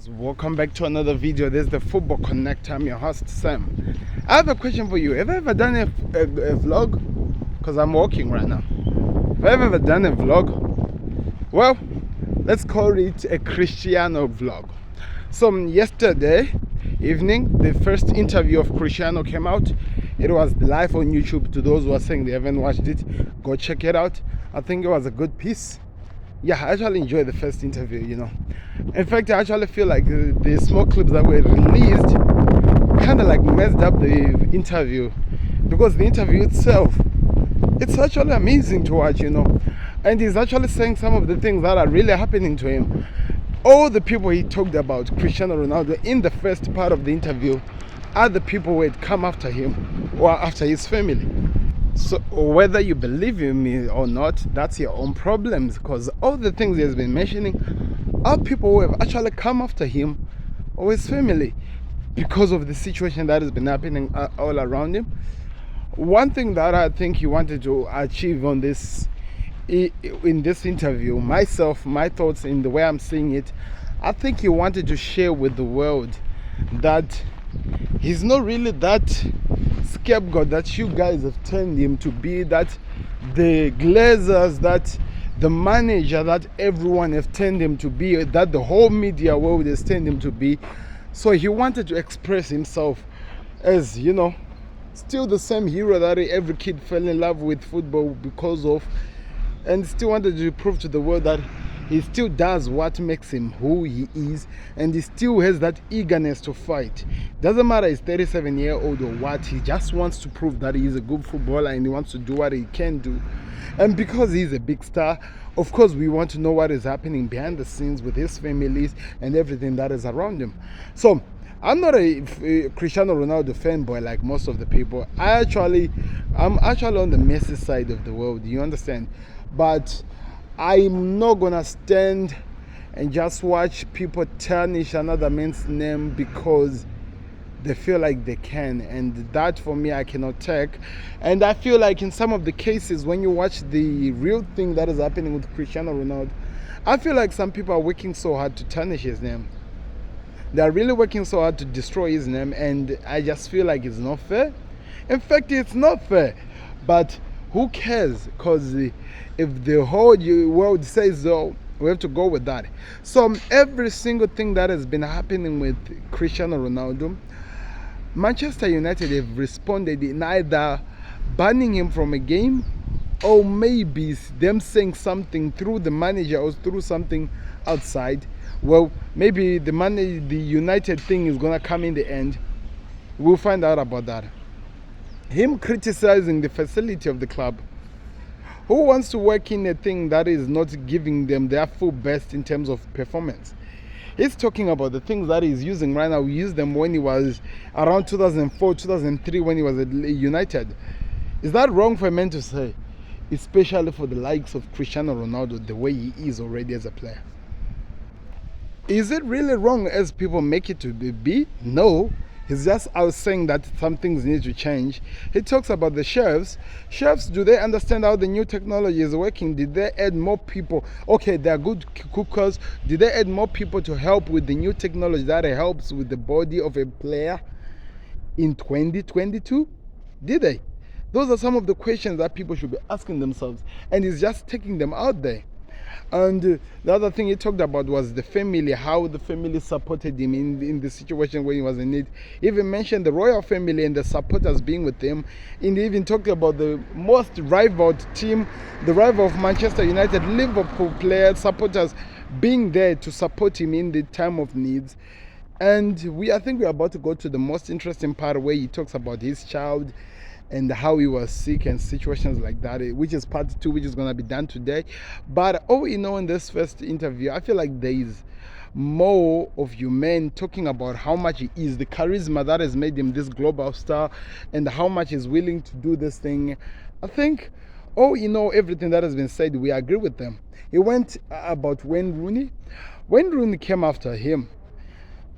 Welcome back to another video. This is the Football Connect. I'm your host Sam. I have a question for you. Have you ever done a vlog? Because I'm walking right now. Have you ever done a vlog? Well, let's call it a Cristiano vlog. So yesterday evening, the first interview of Cristiano came out. It was live on YouTube. To those who are saying they haven't watched it, go check it out. I think it was a good piece. Yeah, I actually enjoyed the first interview, In fact, I actually feel like the small clips that were released kind of like messed up the interview, because the interview itself, it's actually amazing to watch, And he's actually saying some of the things that are really happening to him. All the people he talked about, Cristiano Ronaldo, in the first part of the interview, are the people who had come after him or after his family. So whether you believe in me or not, that's your own problems, because all the things he has been mentioning are people who have actually come after him or his family because of the situation that has been happening all around him. One thing that I think he wanted to achieve in this interview, my thoughts in the way I'm seeing it, I think he wanted to share with the world that he's not really that scapegoat that you guys have turned him to be, that the Glazers, that the manager that everyone have turned him to be, that the whole media world has turned him to be. So he wanted to express himself as, still the same hero that every kid fell in love with football because of, and still wanted to prove to the world that he still does what makes him who he is, and he still has that eagerness to fight. Doesn't matter he's 37-year-old or what, he just wants to prove that he's a good footballer and he wants to do what he can do. And because he's a big star, of course we want to know what is happening behind the scenes with his families and everything that is around him. So I'm not a Cristiano Ronaldo fanboy like most of the people. I'm actually on the Messi side of the world, you understand? But I'm not gonna stand and just watch people tarnish another man's name because they feel like they can, and that for me I cannot take. And I feel like in some of the cases, when you watch the real thing that is happening with Cristiano Ronaldo, I feel like some people are working so hard to tarnish his name. They are really working so hard to destroy his name, and I just feel like it's not fair. In fact, it's not fair, but who cares? Because if the whole world says so, we have to go with that. So every single thing that has been happening with Cristiano Ronaldo, Manchester United have responded in either banning him from a game, or maybe them saying something through the manager or through something outside. Well, maybe the United thing is gonna come in the end. We'll find out about that. Him criticizing the facility of the club. Who wants to work in a thing that is not giving them their full best in terms of performance? He's talking about the things that he's using right now. He used them when he was around 2004, 2003, when he was at United. Is that wrong for a man to say? Especially for the likes of Cristiano Ronaldo, the way he is already as a player. Is it really wrong as people make it to be? No. He's just out saying that some things need to change. He talks about the chefs. Chefs, do they understand how the new technology is working? Did they add more people? Okay, they're good cookers. Did they add more people to help with the new technology that helps with the body of a player in 2022? Did they? Those are some of the questions that people should be asking themselves. And he's just taking them out there. And the other thing he talked about was the family, how the family supported him in the situation when he was in need. He even mentioned the royal family and the supporters being with him. And he even talked about the most rivaled team, the rival of Manchester United, Liverpool players, supporters being there to support him in the time of needs. And I think we're about to go to the most interesting part where he talks about his child and how he was sick and situations like that, which is part 2, which is going to be done today. But in this first interview, I feel like there is more of you men talking about how much he is, the charisma that has made him this global star, and how much he's willing to do this thing. I think, everything that has been said, we agree with them. He went about Wayne Rooney. Wayne Rooney came after him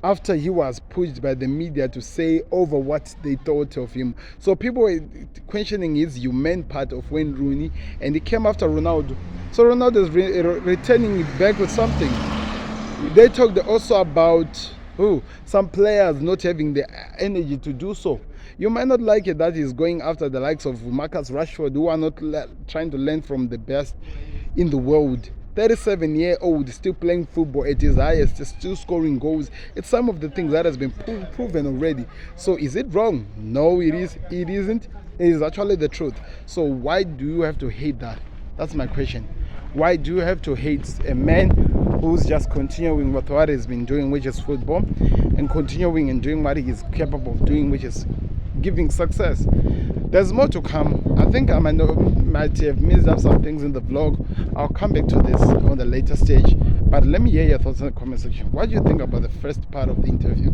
after he was pushed by the media to say over what they thought of him. So people were questioning his human part of Wayne Rooney, and he came after Ronaldo. So Ronaldo is returning it back with something. They talked also about some players not having the energy to do so. You might not like it that he's going after the likes of Marcus Rashford, who are not trying to learn from the best in the world. 37-year-old still playing football at his highest, still scoring goals. It's some of the things that has been proven already. So is it wrong? No, it isn't. It is actually the truth. So why do you have to hate that? That's my question. Why do you have to hate a man who's just continuing with what he's been doing, which is football, and continuing and doing what he is capable of doing, which is giving success? There's more to come. I think I might have missed up some things in the vlog. I'll come back to this on the later stage. But let me hear your thoughts in the comment section. What do you think about the first part of the interview?